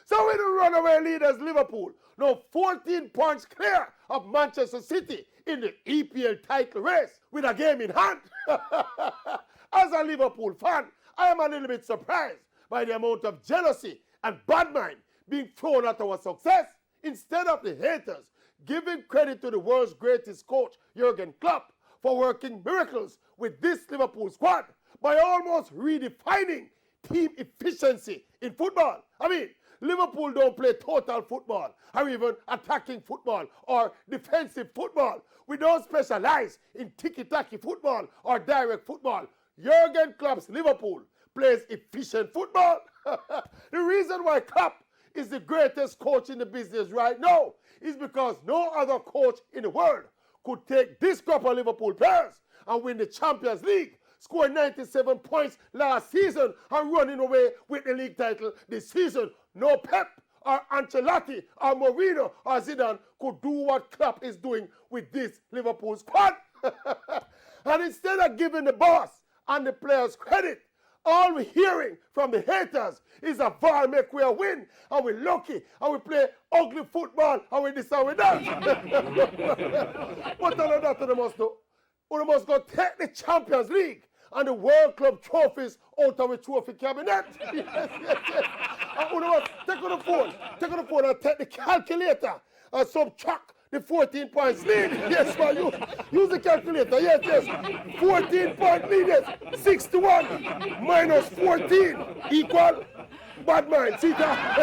So we the runaway leaders, Liverpool, now 14 points clear of Manchester City in the EPL title race with a game in hand. As a Liverpool fan, I am a little bit surprised by the amount of jealousy and bad mind being thrown at our success. Instead of the haters giving credit to the world's greatest coach, Jurgen Klopp, for working miracles with this Liverpool squad by almost redefining team efficiency in football. I mean, Liverpool don't play total football or even attacking football or defensive football. We don't specialize in tiki-taki football or direct football. Jurgen Klopp's Liverpool plays efficient football. The reason why Klopp is the greatest coach in the business right now is because no other coach in the world could take this group of Liverpool players and win the Champions League, score 97 points last season and running away with the league title this season. No Pep or Ancelotti or Mourinho or Zidane could do what Klopp is doing with this Liverpool squad. And instead of giving the boss and the players credit, all we're hearing from the haters is a VAR make we a win, and we're lucky, and we play ugly football, and we this and we that. What all of that they must do? We must go take the Champions League and the World Club trophies out of the trophy cabinet. Yes. And we must take on the phone and take the calculator and subtract the 14 points lead. Yes, man, use the calculator. Yes. 14 point lead, yes. 61 minus 14 equal bad mind. See that?